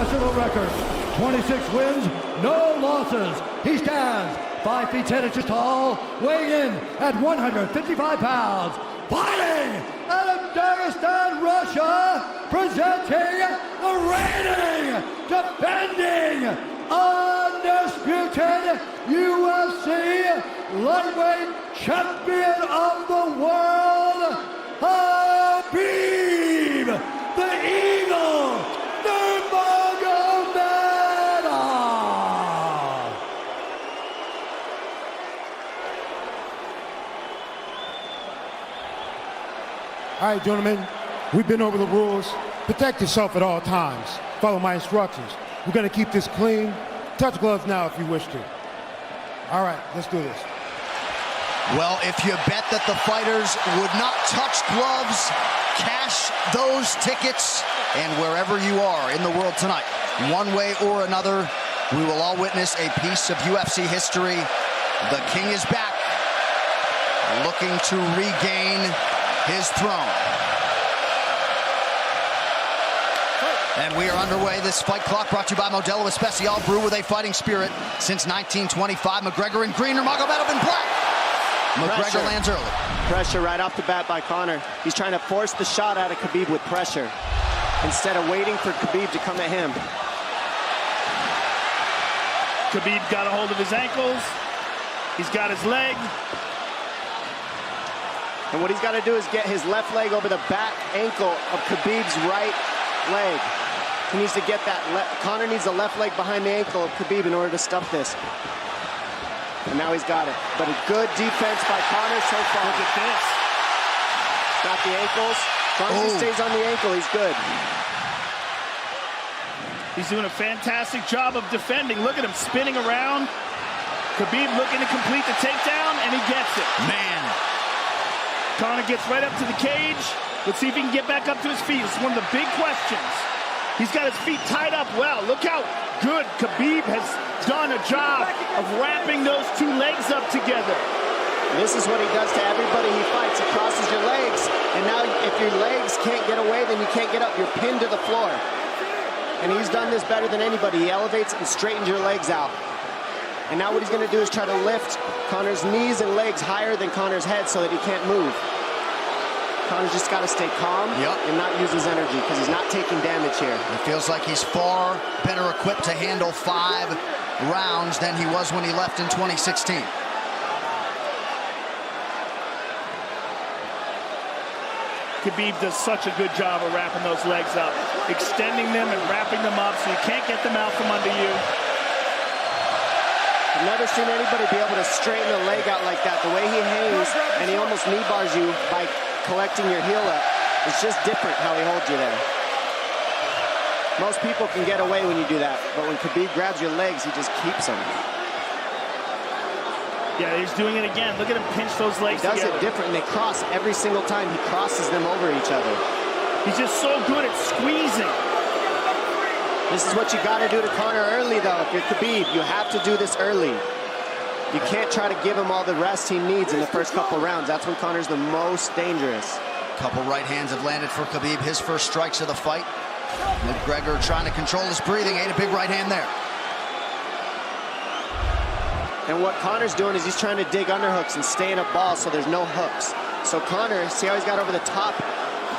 professional record, 26 wins, no losses. He stands 5 feet 10 inches tall, weighing in at 155 pounds. Fighting out of Dagestan, Russia, presenting the reigning, defending, undisputed UFC lightweight champion of the world, Khabib, the Eagle, Nurmagomedov. All right, gentlemen, we've been over the rules. Protect yourself at all times. Follow my instructions. We're gonna keep this clean. Touch gloves now if you wish to. All right, let's do this. Well, if you bet that the fighters would not touch gloves, cash those tickets, and wherever you are in the world tonight, one way or another, we will all witness a piece of UFC history. The King is back, looking to regain his throne. And we are underway. This fight clock brought to you by Modelo Especial, brew with a fighting spirit since 1925. McGregor in green, Nurmagomedov in black. McGregor lands early. Pressure right off the bat by Conor. He's trying to force the shot out of Khabib with pressure instead of waiting for Khabib to come at him. Khabib got a hold of his ankles. He's got his leg. And what he's got to do is get his left leg over the back ankle of Khabib's right leg. He needs to get that. Conor needs the left leg behind the ankle of Khabib in order to stuff this. And now he's got it. But a good defense by Conor so far. Look at this. Got the ankles. As long as he stays on the ankle, he's good. He's doing a fantastic job of defending. Look at him spinning around. Khabib looking to complete the takedown, and he gets it. Man. Conor gets right up to the cage. Let's see if he can get back up to his feet. It's one of the big questions. He's got his feet tied up well. Look how good Khabib has done a job of wrapping those two legs up together. This is what he does to everybody he fights. He crosses your legs, and now if your legs can't get away, then you can't get up. You're pinned to the floor. And he's done this better than anybody. He elevates and straightens your legs out. And now what he's going to do is try to lift Conor's knees and legs higher than Conor's head so that he can't move. Conor's just got to stay calm and not use his energy because he's not taking damage here. It feels like he's far better equipped to handle 5 rounds than he was when he left in 2016. Khabib does such a good job of wrapping those legs up, extending them and wrapping them up so you can't get them out from under you. I've never seen anybody be able to straighten a leg out like that. The way he hangs and he almost knee bars you by collecting your heel up. It's just different how he holds you there. Most people can get away when you do that, but when Khabib grabs your legs, he just keeps them. Yeah, he's doing it again. Look at him pinch those legs together. He does it different, and they cross every single time. He crosses them over each other. He's just so good at squeezing. This is what you got to do to Conor early, though. If you're Khabib, you have to do this early. You can't try to give him all the rest he needs in the first couple rounds. That's when Conor's the most dangerous. Couple right hands have landed for Khabib. His first strikes of the fight. McGregor trying to control his breathing. Ate a big right hand there. And what Conor's doing is he's trying to dig underhooks and stay in a ball so there's no hooks. So Conor, see how he's got over the top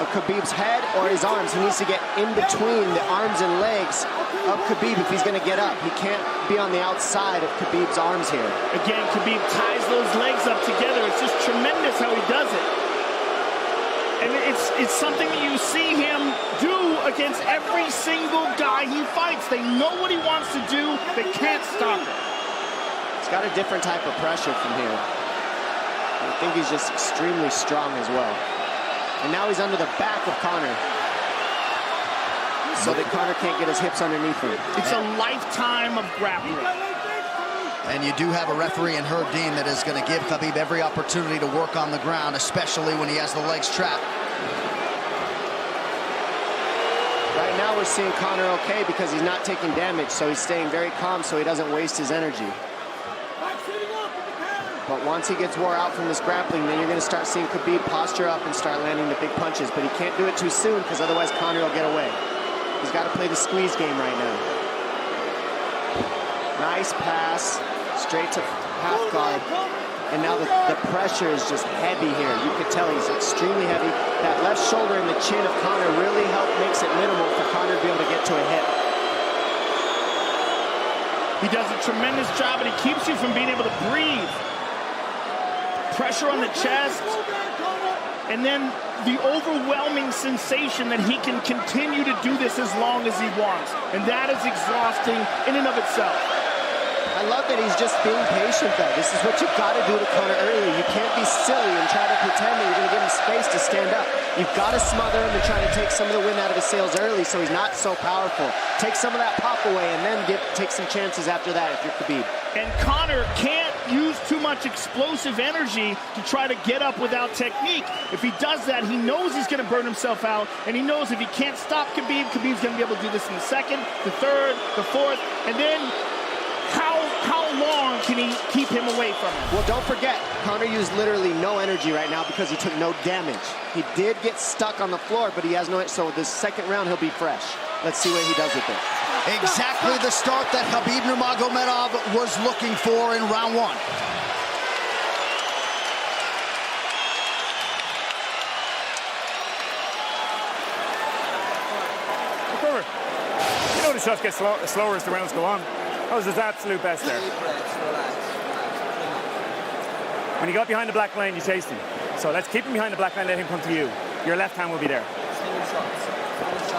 of Khabib's head or his arms? He needs to get in between the arms and legs of Khabib if he's going to get up. He can't be on the outside of Khabib's arms here. Again, Khabib ties those legs up together. It's just tremendous how he does it. And it's something that you see him do against every single guy he fights. They know what he wants to do. They can't stop it. He's got a different type of pressure from here. I think he's just extremely strong as well. And now he's under the back of Conor, so that Conor can't get his hips underneath him. It's a lifetime of grappling. And you do have a referee in Herb Dean that is going to give Khabib every opportunity to work on the ground, especially when he has the legs trapped. Right now we're seeing Conor okay because he's not taking damage, so he's staying very calm so he doesn't waste his energy. But once he gets wore out from this grappling, then you're going to start seeing Khabib posture up and start landing the big punches. But he can't do it too soon because otherwise Conor will get away. He's got to play the squeeze game right now. Nice pass, straight to half guard. And now the pressure is just heavy here. You can tell he's extremely heavy. That left shoulder and the chin of Conor really makes it minimal for Conor to be able to get to a hit. He does a tremendous job, and he keeps you from being able to breathe. Pressure on the chest, and then the overwhelming sensation that he can continue to do this as long as he wants. And that is exhausting in and of itself. I love that he's just being patient, though. This is what you've got to do to Conor early. You can't be silly and try to pretend that you're going to give him space to stand up. You've got to smother him and try to take some of the wind out of his sails early so he's not so powerful. Take some of that pop away and then take some chances after that if you're Khabib. And Conor can't use too much explosive energy to try to get up without technique. If he does that, he knows he's going to burn himself out, and he knows if he can't stop Khabib, Khabib's going to be able to do this in the second, the third, the fourth, and then how long can he keep him away from him? Well, don't forget, Conor used literally no energy right now because he took no damage. He did get stuck on the floor, but he has no, so this second round he'll be fresh. Let's see what he does with it. Exactly the start that Khabib Nurmagomedov was looking for in round one. You know the shots get slower as the rounds go on. That was his absolute best there. When he got behind the black line, you chased him. So let's keep him behind the black line, let him come to you. Your left hand will be there.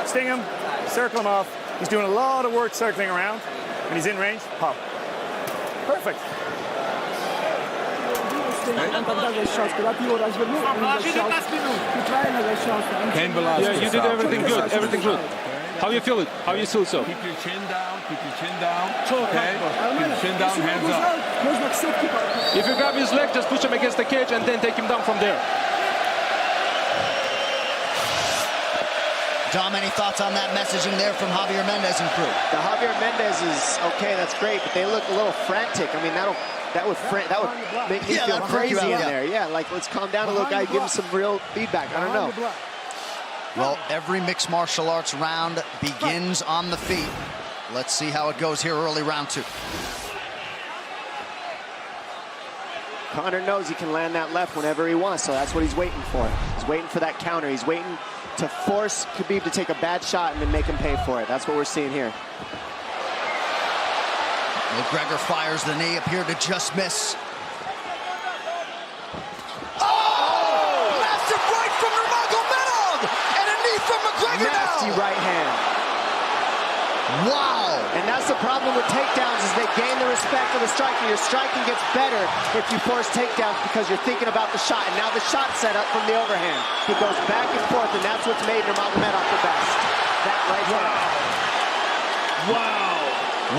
Sting him, circle him off. He's doing a lot of work circling around. When he's in range, pop. Perfect. Yeah, you did everything good, everything good. How you feel it? How you feel so? Keep your chin down, keep your chin down. Okay? Keep your chin down, hands up. If you grab his leg, just push him against the cage and then take him down from there. Dom, any thoughts on that messaging there from Javier Mendez and crew? The Javier Mendez is okay, that's great, but they look a little frantic. I mean, that would make me feel crazy in there. Yeah, like, let's calm down a little guy, give him some real feedback. I don't know. Well, every mixed martial arts round begins on the feet. Let's see how it goes here early round two. Conor knows he can land that left whenever he wants, so that's what he's waiting for. He's waiting for that counter. He's waiting to force Khabib to take a bad shot and then make him pay for it. That's what we're seeing here. McGregor fires the knee, appeared to just miss. Nasty right hand. Wow. And that's the problem with takedowns is they gain the respect of the striker. Your striking gets better if you force takedowns because you're thinking about the shot. And now the shot set up from the overhand. He goes back and forth, and that's what's made Nurmagomedov the best. That right hand. Wow.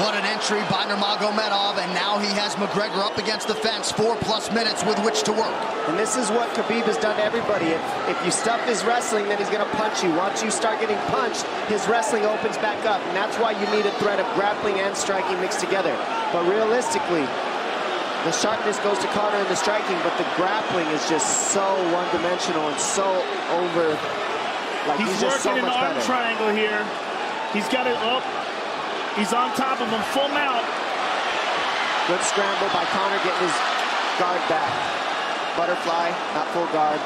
What an entry by Nurmagomedov, and now he has McGregor up against the fence, 4+ minutes with which to work. And this is what Khabib has done to everybody. If you stuff his wrestling, then he's going to punch you. Once you start getting punched, his wrestling opens back up, and that's why you need a threat of grappling and striking mixed together. But realistically, the sharpness goes to Conor in the striking, but the grappling is just so one-dimensional and so over. Like He's just so working much an arm better. triangle here. He's got it up. He's on top of him, full mount. Good scramble by Conor, getting his guard back. Butterfly, not full guard.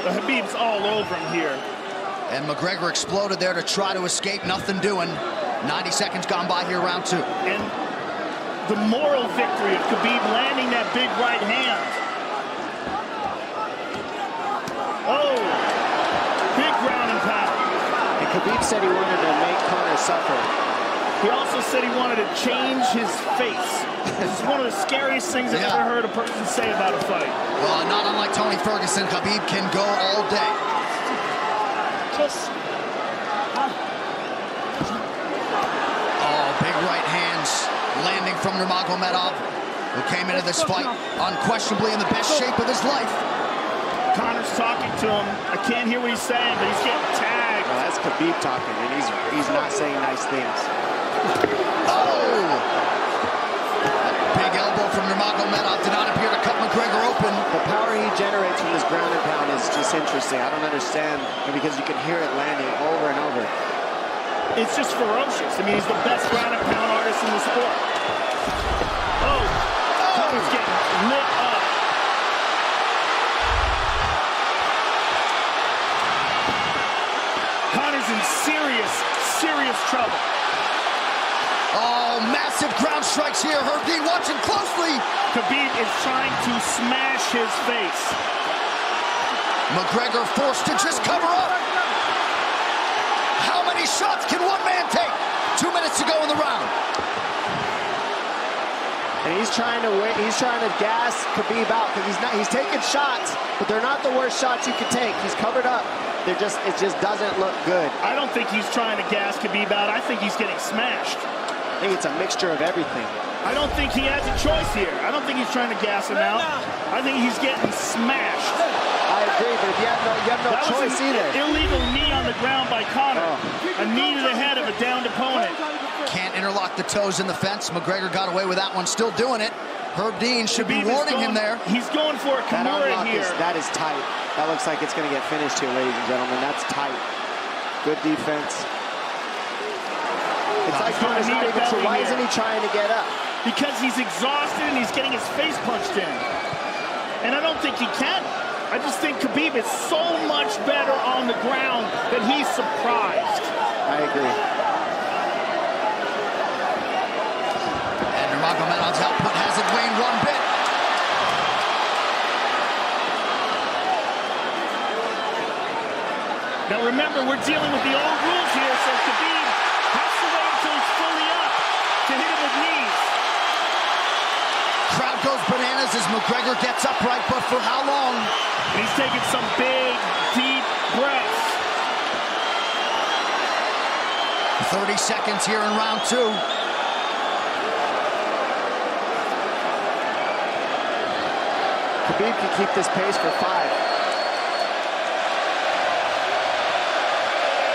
Khabib's all over him here. And McGregor exploded there to try to escape, nothing doing. 90 seconds gone by here, round two. And the moral victory of Khabib landing that big right hand. Oh, big ground and pound. And Khabib said he wanted to make Conor suffer. He also said he wanted to change his face. This is one of the scariest things I've ever heard a person say about a fight. Well, not unlike Tony Ferguson, Khabib can go all day. Oh, big right hands landing from Nurmagomedov, who came into this fight unquestionably in the best shape of his life. Conor's talking to him. I can't hear what he's saying, but he's getting tagged. Well, that's Khabib talking, and he's not saying nice things. Oh! Big elbow from Nurmagomedov did not appear to cut McGregor open. The power he generates from this ground and pound is just interesting. I don't understand, because you can hear it landing over and over. It's just ferocious. I mean, he's the best ground and pound artist in the sport. Oh, Conor's getting lit up. Conor's in serious trouble. Oh, massive ground strikes here. Herb Dean watching closely. Khabib is trying to smash his face. McGregor forced to just cover up. How many shots can one man take? 2 minutes to go in the round. And he's trying to win. He's trying to gas Khabib out, because he's taking shots, but they're not the worst shots you could take. He's covered up. It just doesn't look good. I don't think he's trying to gas Khabib out. I think he's getting smashed. I think it's a mixture of everything. I don't think he has a choice here. I don't think he's trying to gas him out. I think he's getting smashed. I agree, but if you have no choice either. Illegal knee on the ground by Conor. A knee to the head of a downed opponent. Can't interlock the toes in the fence. McGregor got away with that one, still doing it. Herb Dean should be warning him there. He's going for a Kimura here. That is tight. That looks like it's going to get finished here, ladies and gentlemen. That's tight. Good defense. It's like Conor's not even sure. Why isn't he trying to get up? Because he's exhausted and he's getting his face punched in. And I don't think he can. I just think Khabib is so much better on the ground that he's surprised. I agree. And Nurmagomedov's output hasn't waned one bit. Now remember, we're dealing with the old rules here, so Khabib has to wait until he's fully up to hit him with knees. Crowd goes bananas as McGregor gets upright, but for how long? And he's taking some big, deep breaths. 30 seconds here in round 2. Khabib can keep this pace for 5.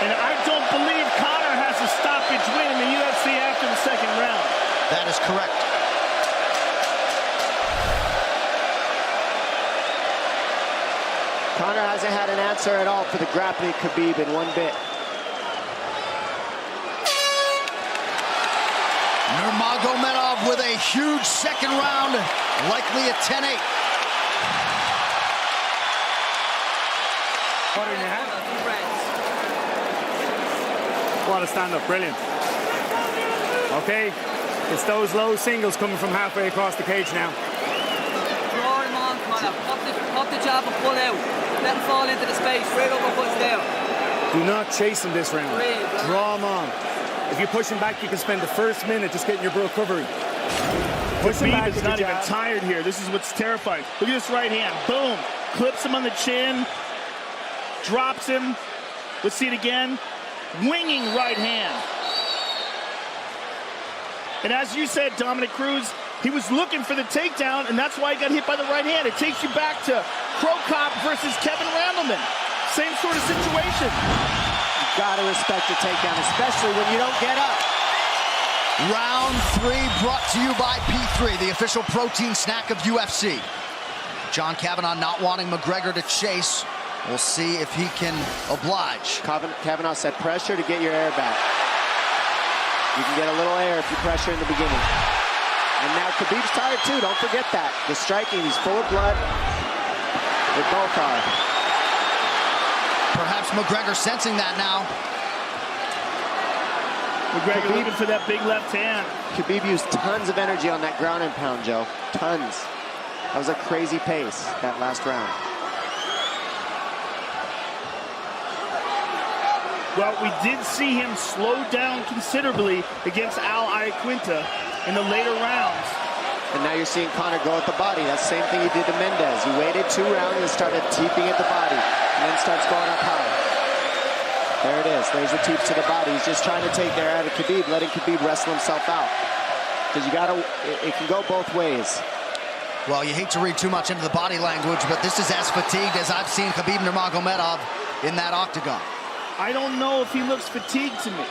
And I don't believe Conor has a stoppage win in the UFC after the second round. That is correct. Conor hasn't had an answer at all for the grappling Khabib in one bit. Nurmagomedov with a huge second round, likely a 10-8. What in your hand? What a stand-up, brilliant. Okay, it's those low singles coming from halfway across the cage now. Draw him on, Conor. Pop the jab and pull out. Let him fall into the space, right over push down. Do not chase him this round. Draw him on. If you push him back, you can spend the first minute just getting your recovery. Push him back. Is not even tired here. This is what's terrifying. Look at this right hand. Boom. Clips him on the chin. Drops him. Let's see it again. Winging right hand. And as you said, Dominic Cruz, he was looking for the takedown, and that's why he got hit by the right hand. It takes you back to Crow Cop versus Kevin Randleman. Same sort of situation. You gotta respect the takedown, especially when you don't get up. Round 3 brought to you by P3, the official protein snack of UFC. John Kavanagh not wanting McGregor to chase. We'll see if he can oblige. Kavanagh said pressure to get your air back. You can get a little air if you pressure in the beginning. And now Khabib's tired too, don't forget that. The striking, he's full of blood. They both are. Perhaps McGregor sensing that now. McGregor looking for that big left hand. Khabib used tons of energy on that ground and pound, Joe. Tons. That was a crazy pace, that last round. Well, we did see him slow down considerably against Al Iaquinta in the later rounds. And now you're seeing Conor go at the body. That's the same thing he did to Mendez. He waited 2 rounds and started teeping at the body, and then starts going up high. There it is. There's the teeps to the body. He's just trying to take their out of Khabib, letting Khabib wrestle himself out. Because you gotta, it can go both ways. Well, you hate to read too much into the body language, but this is as fatigued as I've seen Khabib Nurmagomedov in that octagon. I don't know if he looks fatigued to me.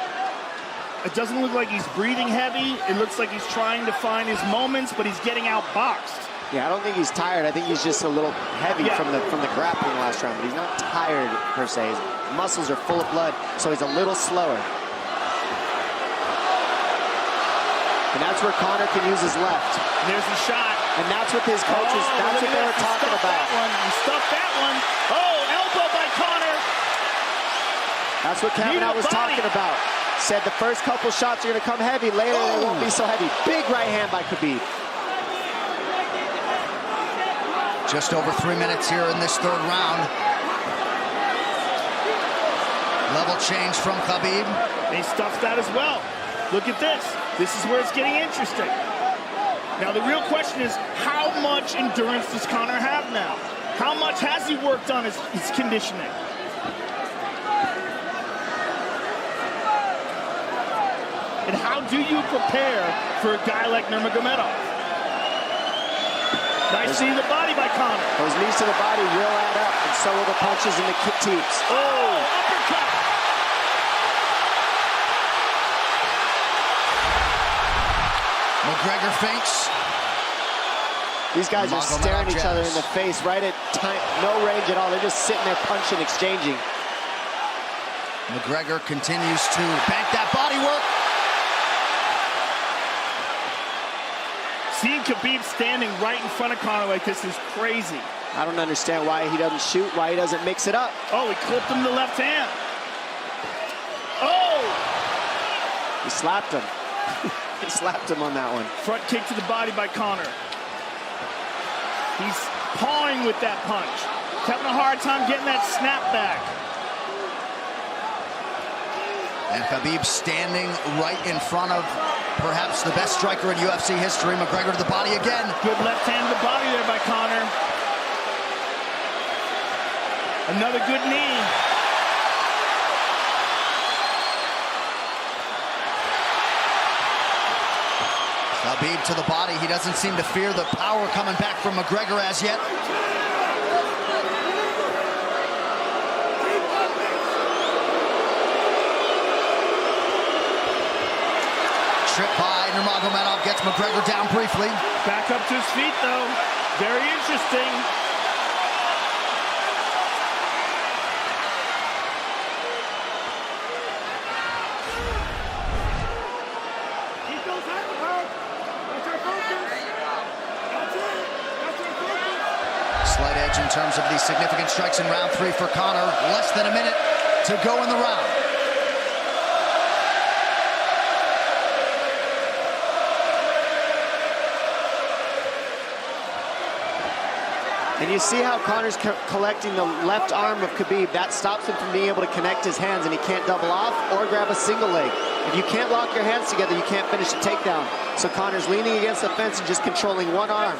It doesn't look like he's breathing heavy. It looks like he's trying to find his moments, but he's getting outboxed. Yeah, I don't think he's tired. I think he's just a little heavy from the grappling last round, but he's not tired per se. His muscles are full of blood, so he's a little slower. And that's where Conor can use his left. There's the shot. And that's what his coaches, that's what they were talking about. He stuffed that one. Oh, elbow by Conor. That's what Kavanaugh was talking about. Said the first couple shots are going to come heavy. Later, they won't be so heavy. Big right hand by Khabib. Just over 3 minutes here in this third round. Level change from Khabib. He stuffed that as well. Look at this. This is where it's getting interesting. Now, the real question is, how much endurance does Conor have now? How much has he worked on his conditioning? And how do you prepare for a guy like Nurmagomedov? Nice knee to the body by Conor. Those knees to the body will add up, and so will the punches and the kick teeps. Oh, uppercut. McGregor feints. These guys are staring each other in the face right at time, no range at all. They're just sitting there punching, exchanging. McGregor continues to bank that body work. Seeing Khabib standing right in front of Conor like this is crazy. I don't understand why he doesn't shoot, why he doesn't mix it up. Oh, he clipped him the left hand. Oh! He slapped him. He slapped him on that one. Front kick to the body by Conor. He's pawing with that punch. Having a hard time getting that snap back. And Khabib standing right in front of perhaps the best striker in UFC history. McGregor to the body again. Good left hand to the body there by Conor. Another good knee. Khabib to the body. He doesn't seem to fear the power coming back from McGregor as yet. Trip by Nurmagomedov gets McGregor down briefly. Back up to his feet, though. Very interesting. Slight edge in terms of the significant strikes in round 3 for Conor. Less than a minute to go in the round. And you see how Conor's collecting the left arm of Khabib. That stops him from being able to connect his hands, and he can't double off or grab a single leg. If you can't lock your hands together, you can't finish a takedown. So Conor's leaning against the fence and just controlling one arm.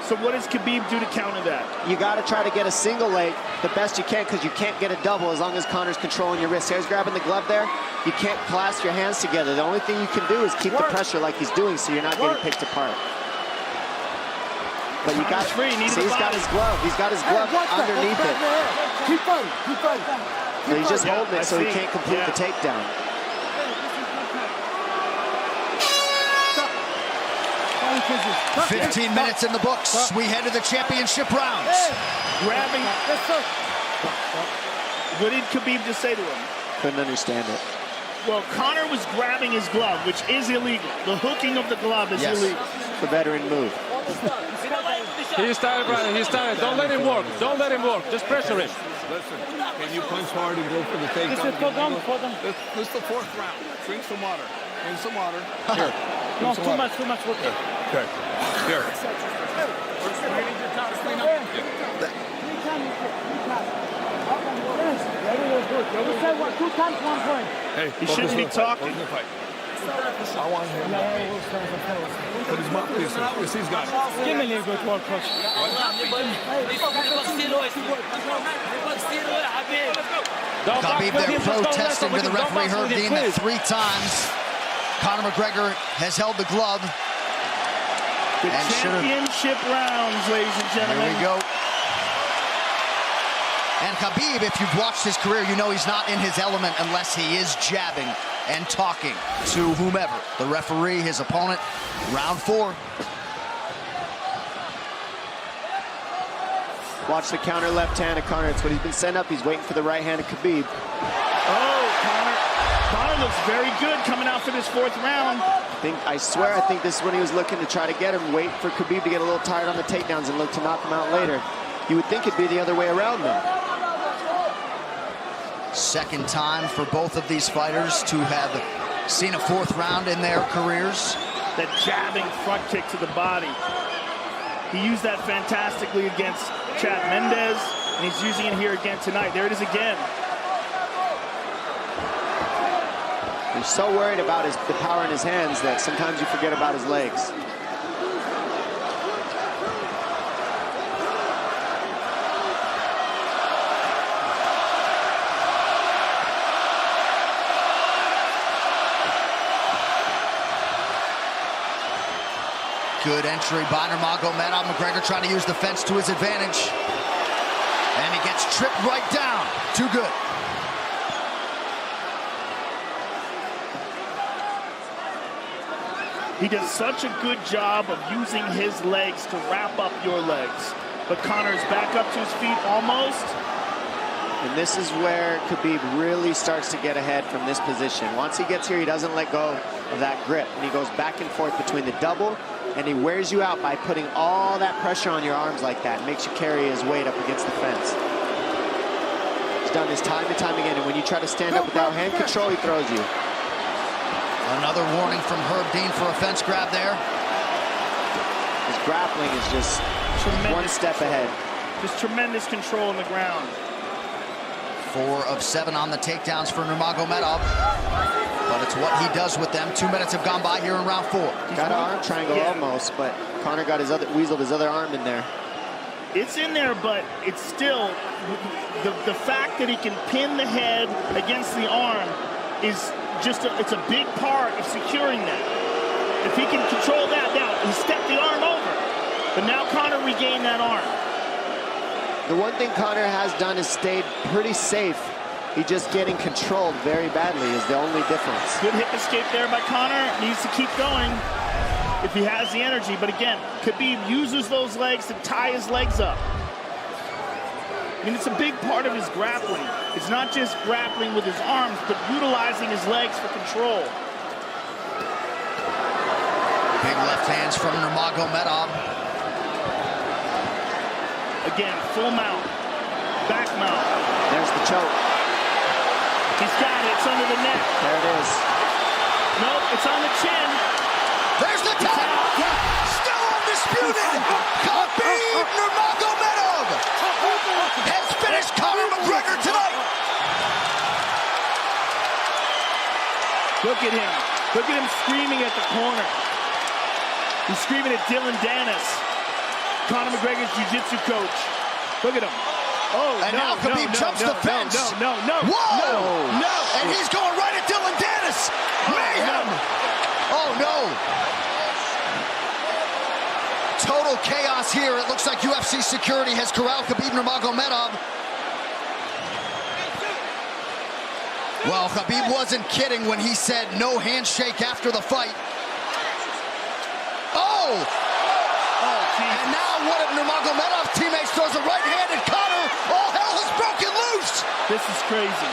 So what does Khabib do to counter that? You got to try to get a single leg the best you can, because you can't get a double as long as Conor's controlling your wrist. Here's grabbing the glove there. You can't clasp your hands together. The only thing you can do is keep the pressure like he's doing, so you're not getting picked apart. But you got, see, he's got his glove. He's got his glove underneath it. Keep fighting, keep fighting. So he's just holding it so he can't complete the takedown. Hey. 15 minutes in the books. We head to the championship rounds. Grabbing. What did Khabib just say to him? Couldn't understand it. Well, Conor was grabbing his glove, which is illegal. The hooking of the glove is illegal. The veteran move. He's tired, brother. He's tired. Don't let him work. Don't let him work. Just pressure him. Listen, can you punch hard and go for the takedown? This is the 4th round. Drink some water. Drink some water. Here. No, too much work. Okay. Here. Hey, he shouldn't be talking. I want him. Put his mouth this. Yes, he's got it. Give me a little bit more, coach. Khabib there protesting to the referee. Heard deemed it 3 times. Conor McGregor has held the glove. The championship rounds, ladies and gentlemen. Here we go. And Khabib, if you've watched his career, you know he's not in his element unless he is jabbing. and talking to whomever, the referee, his opponent. Round 4. Watch the counter left hand of Conor. It's what he's been setting up. He's waiting for the right hand of Khabib. Oh, Conor looks very good coming out for this 4th round. I swear, I think this is when he was looking to try to get him, wait for Khabib to get a little tired on the takedowns and look to knock him out later. You would think it'd be the other way around, though. Second time for both of these fighters to have seen a 4th round in their careers. That jabbing front kick to the body. He used that fantastically against Chad Mendes, and he's using it here again tonight. There it is again. He's so worried about the power in his hands that sometimes you forget about his legs. Good entry by Nurmagomedov. McGregor trying to use the fence to his advantage. And he gets tripped right down. Too good. He does such a good job of using his legs to wrap up your legs. But Conor's back up to his feet almost. And this is where Khabib really starts to get ahead from this position. Once he gets here, he doesn't let go of that grip. And he goes back and forth between the double, and he wears you out by putting all that pressure on your arms like that. Makes you carry his weight up against the fence. He's done this time and time again, and when you try to stand up without hand control, he throws you. Another warning from Herb Dean for a fence grab there. His grappling is just tremendous, one step ahead. Just tremendous control on the ground. 4 of 7 on the takedowns for Nurmagomedov. But it's what he does with them. 2 minutes have gone by here in round 4. Got an arm triangle almost, but Conor got weaseled his other arm in there. It's in there, but it's still the fact that he can pin the head against the arm is just it's a big part of securing that. If he can control that, now he stepped the arm over, but now Conor regained that arm. The one thing Conor has done is stayed pretty safe. He's just getting controlled very badly is the only difference. Good hip escape there by Conor. Needs to keep going if he has the energy. But again, Khabib uses those legs to tie his legs up. I mean, it's a big part of his grappling. It's not just grappling with his arms, but utilizing his legs for control. Big left hands from Nurmagomedov. Again, full mount, back mount. There's the choke. He's got it, it's under the neck. There it is. Nope, it's on the chin. There's the tap. Still undisputed. Khabib Nurmagomedov has finished Conor McGregor tonight. Look at him. Look at him screaming at the corner. He's screaming at Dylan Dennis, Conor McGregor's jiu-jitsu coach. Look at him. Oh, and now Khabib jumps the fence. No. Whoa! No! And he's going right at Dylan Dennis. Mayhem! Oh, no. Total chaos here. It looks like UFC security has corralled Khabib Nurmagomedov. Well, Khabib wasn't kidding when he said no handshake after the fight. Oh! And now one of Nurmagomedov's teammates throws a right hand at Conor. All hell has broken loose. This is crazy.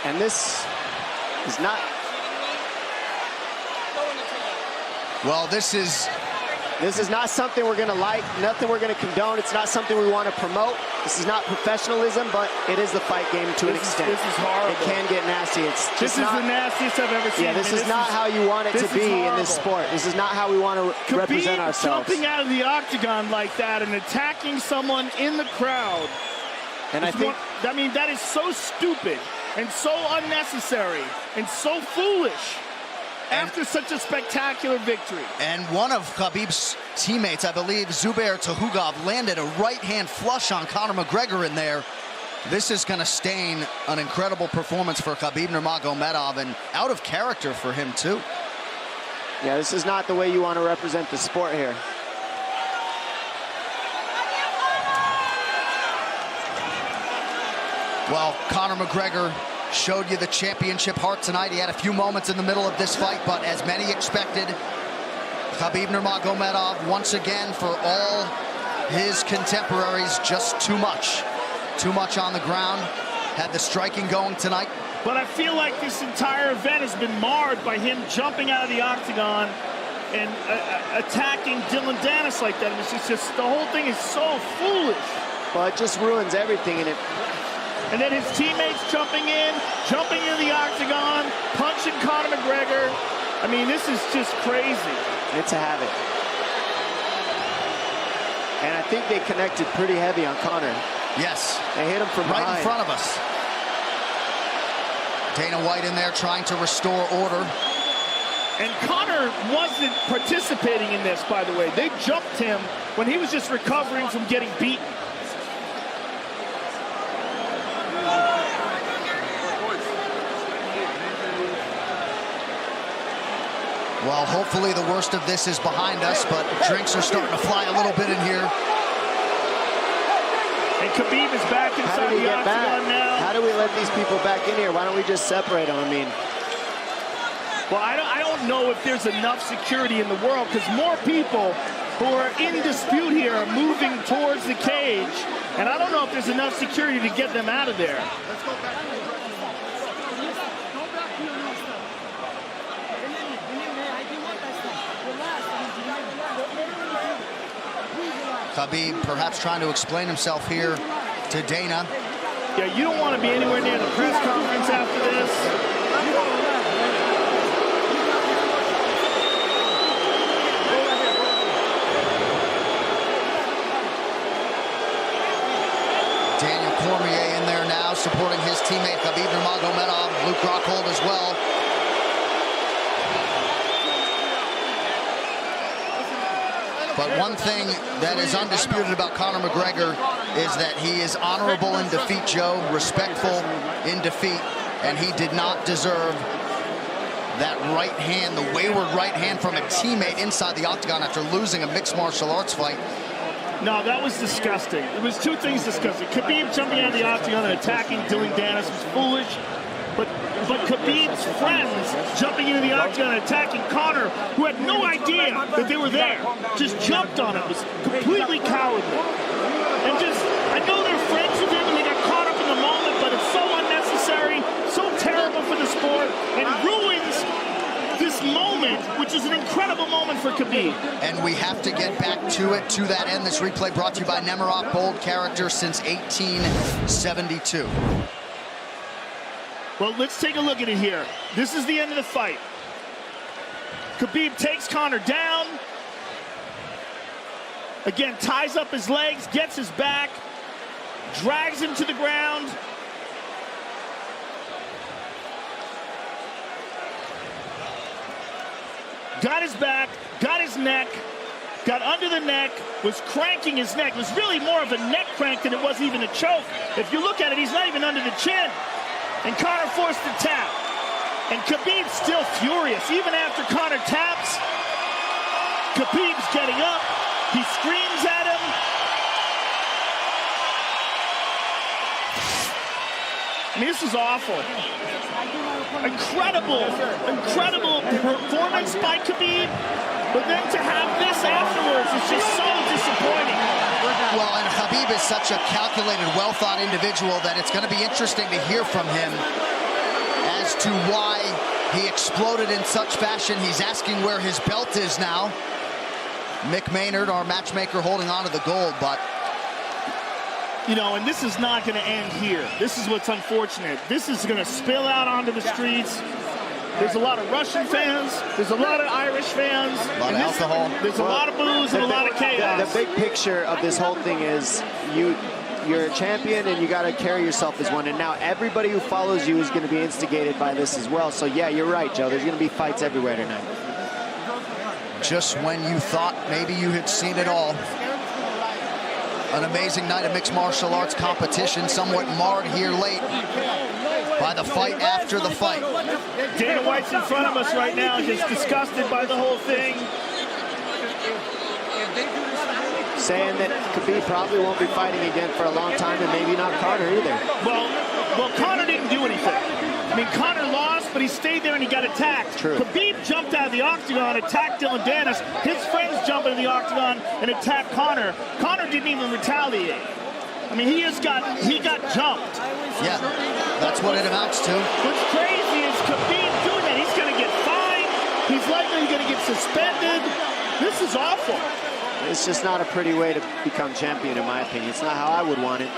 And this is not... Well, this is not something we're going to like, nothing we're going to condone. It's not something we want to promote. This is not professionalism, but it is the fight game to an extent. This is horrible. It can get nasty. This is the nastiest I've ever seen. Yeah, this is not how you want it to be in this sport. This is not how we want to represent ourselves. Jumping out of the octagon like that and attacking someone in the crowd. And I think... I mean, that is so stupid and so unnecessary and so foolish. After such a spectacular victory. And one of Khabib's teammates, I believe, Zubair Tuhugov, landed a right-hand flush on Conor McGregor in there. This is going to stain an incredible performance for Khabib Nurmagomedov and out of character for him, too. Yeah, this is not the way you want to represent the sport here. Well, Conor McGregor showed you the championship heart tonight. He had a few moments in the middle of this fight, but as many expected, Khabib Nurmagomedov, once again, for all his contemporaries, just too much. Too much on the ground. Had the striking going tonight. But I feel like this entire event has been marred by him jumping out of the octagon and attacking Dylan Dennis like that. It's just the whole thing is so foolish. Well, it just ruins everything, and then his teammates jumping into the octagon, punching Conor McGregor. I mean, this is just crazy. It's a habit. And I think they connected pretty heavy on Conor. Yes. They hit him from right behind. in front of us. Dana White in there trying to restore order. And Conor wasn't participating in this, by the way. They jumped him when he was just recovering from getting beaten. Well, hopefully the worst of this is behind us, but drinks are starting to fly a little bit in here. And Khabib is back inside the octagon now. How do we let these people back in here? Why don't we just separate them? I mean, well, I don't know if there's enough security in the world, because more people who are in dispute here are moving towards the cage, and I don't know if there's enough security to get them out of there. Let's go back. Khabib perhaps trying to explain himself here to Dana. Yeah, you don't want to be anywhere near the press conference after this. Daniel Cormier in there now, supporting his teammate Khabib Nurmagomedov. Luke Rockhold as well. But one thing that is undisputed about Conor McGregor is that he is honorable in defeat, Joe, respectful in defeat, and he did not deserve that right hand, the wayward right hand from a teammate inside the octagon after losing a mixed martial arts fight. No, that was disgusting. It was two things disgusting. Khabib jumping out of the octagon and attacking Dylan Dennis was foolish. But Khabib's friends jumping into the octagon and attacking Conor, who had no idea that they were there, just jumped on him. It was completely cowardly. And just, I know they're friends with him and they got caught up in the moment, but it's so unnecessary, so terrible for the sport, and ruins this moment, which is an incredible moment for Khabib. And we have to get back to it, to that end. This replay brought to you by Nemiroff, bold character since 1872. Well, let's take a look at it here. This is the end of the fight. Khabib takes Conor down. Again, ties up his legs, gets his back, drags him to the ground. Got his back, got his neck, got under the neck, was cranking his neck. It was really more of a neck crank than it was even a choke. If you look at it, he's not even under the chin. And Conor forced the tap. And Khabib's still furious. Even after Conor taps, Khabib's getting up. He screams at him. I mean, this is awful. Incredible performance by Khabib. But then to have this afterwards is just so disappointing. Well, and Khabib is such a calculated, well-thought individual that it's going to be interesting to hear from him as to why he exploded in such fashion. He's asking where his belt is now. Mick Maynard, our matchmaker, holding on to the gold, but... You know, and this is not going to end here. This is what's unfortunate. This is going to spill out onto the streets. There's a lot of Russian fans. There's a lot of Irish fans. A lot of alcohol. There's a lot of booze and a lot of chaos. The big picture of this whole thing is you're a champion and you got to carry yourself as one. And now everybody who follows you is going to be instigated by this as well. So, yeah, you're right, Joe. There's going to be fights everywhere tonight. Just when you thought maybe you had seen it all. An amazing night of mixed martial arts competition, somewhat marred here late by the fight after the fight. Dana White's in front of us right now, just disgusted by the whole thing. Saying that Khabib probably won't be fighting again for a long time, and maybe not Conor either. Well, Well, Conor didn't do anything. I mean, Conor lost, but he stayed there and he got attacked. True. Khabib jumped out of the octagon, attacked Dylan Dennis. His friends jumped into the octagon and attacked Conor. Conor didn't even retaliate. I mean, he got jumped. Yeah, that's what it amounts to. What's crazy is Khabib doing that. He's going to get fined. He's likely going to get suspended. This is awful. It's just not a pretty way to become champion, in my opinion. It's not how I would want it.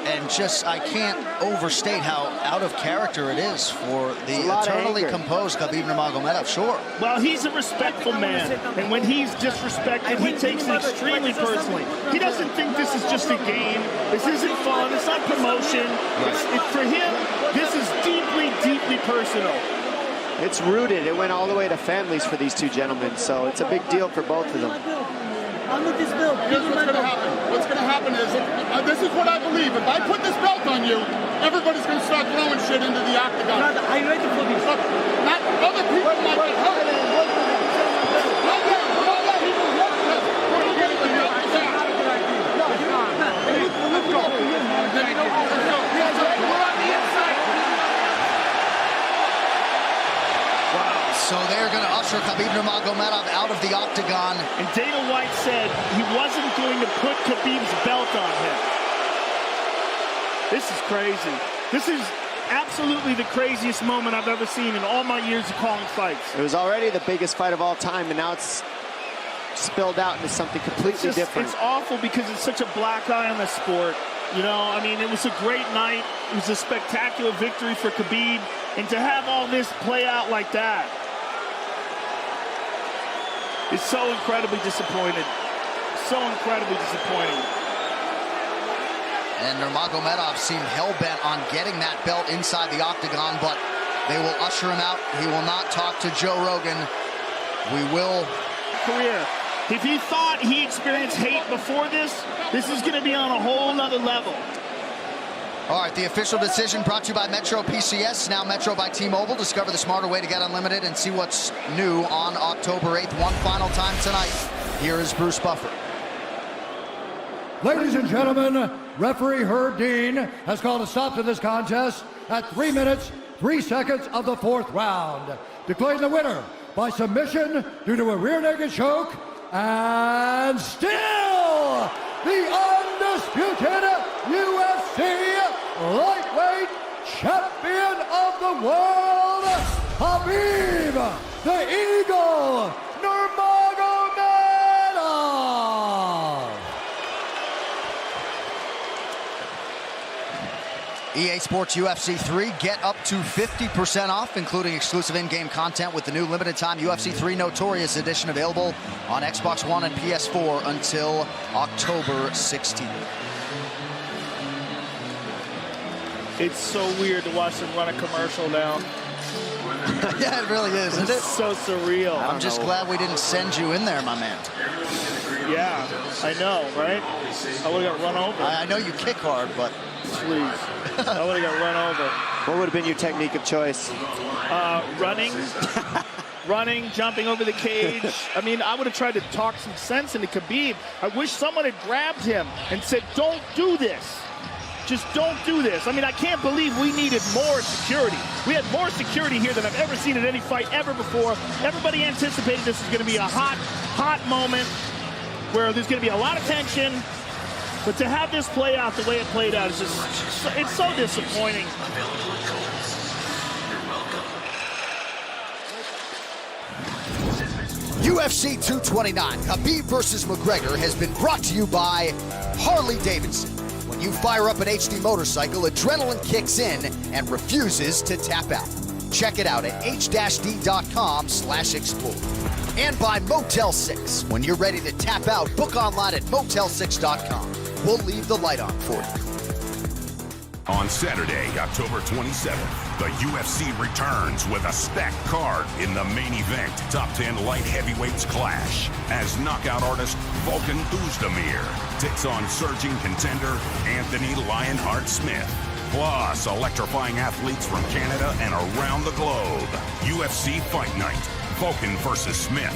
And just, I can't overstate how out of character it is for the eternally composed Khabib Nurmagomedov, sure. Well, he's a respectful man, and when he's disrespected, he takes it extremely personally. He doesn't think this is just a game. This isn't fun. It's not promotion. For him, this is deeply, deeply personal. It's rooted. It went all the way to families for these two gentlemen, so it's a big deal for both of them. Here's what's going to happen. What's going to happen is, this is what I believe. If I put this belt on you, everybody's going to start throwing shit into the octagon. Are you ready for this? Look, not other people might get hurt. So they're going to usher Khabib Nurmagomedov out of the octagon. And Dana White said he wasn't going to put Khabib's belt on him. This is crazy. This is absolutely the craziest moment I've ever seen in all my years of calling fights. It was already the biggest fight of all time, and now it's spilled out into something completely different. It's awful because it's such a black eye on the sport. You know, I mean, it was a great night. It was a spectacular victory for Khabib. And to have all this play out like that, is so incredibly disappointed. So incredibly disappointing. And Nurmagomedov seemed hell-bent on getting that belt inside the octagon, but they will usher him out. He will not talk to Joe Rogan. We will... Career. If he thought he experienced hate before this is going to be on a whole nother level. All right, the official decision brought to you by Metro PCS, now Metro by T-Mobile. Discover the smarter way to get unlimited and see what's new on October 8th. One final time tonight. Here is Bruce Buffer. Ladies and gentlemen, referee Herb Dean has called a stop to this contest at 3 minutes, 3 seconds of the 4th round. Declaring the winner by submission due to a rear naked choke, and still the undisputed UFC lightweight champion of the world, Khabib, the Eagle, Nurmagomedov. EA Sports UFC 3, get up to 50% off, including exclusive in-game content with the new limited-time UFC 3 Notorious Edition available on Xbox One and PS4 until October 16th. It's so weird to watch them run a commercial now. Yeah, it really is, isn't it? It's so surreal. I'm just glad we didn't send you in there, my man. Yeah, I know, right? I would have got run over. I know you kick hard, but... Please. I would have got run over. What would have been your technique of choice? Running. Running, jumping over the cage. I mean, I would have tried to talk some sense into Khabib. I wish someone had grabbed him and said, don't do this. Just don't do this. I mean, I can't believe we needed more security. We had more security here than I've ever seen in any fight ever before. Everybody anticipated this was going to be a hot, hot moment where there's going to be a lot of tension. But to have this play out the way it played out is just, it's so disappointing. UFC 229, Khabib versus McGregor has been brought to you by Harley-Davidson. When you fire up an HD motorcycle, adrenaline kicks in and refuses to tap out. Check it out at h-d.com/explore. And by Motel 6. When you're ready to tap out, book online at motel6.com. We'll leave the light on for you. On Saturday, October 27th, the UFC returns with a stacked card. In the main event, top 10 light heavyweights clash as knockout artist Volkan Oezdemir takes on surging contender Anthony Lionheart Smith. Plus, electrifying athletes from Canada and around the globe. UFC Fight Night, Volkan versus Smith.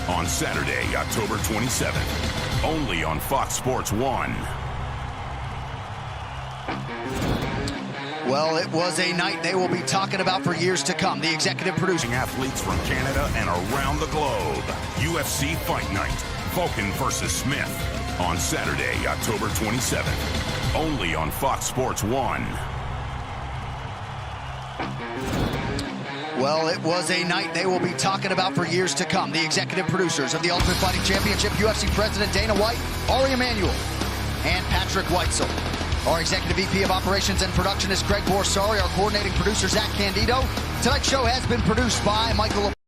On Saturday, October 27th. Only on Fox Sports 1. Well, it was a night they will be talking about for years to come. The executive producing athletes from Canada and around the globe. UFC Fight Night. Vulcan versus Smith on Saturday, October 27th. Only on Fox Sports 1. Well, it was a night they will be talking about for years to come. The executive producers of the Ultimate Fighting Championship, UFC President Dana White, Ari Emanuel, and Patrick Weitzel. Our Executive VP of Operations and Production is Greg Borsari. Our coordinating producer, Zach Candido. Tonight's show has been produced by Michael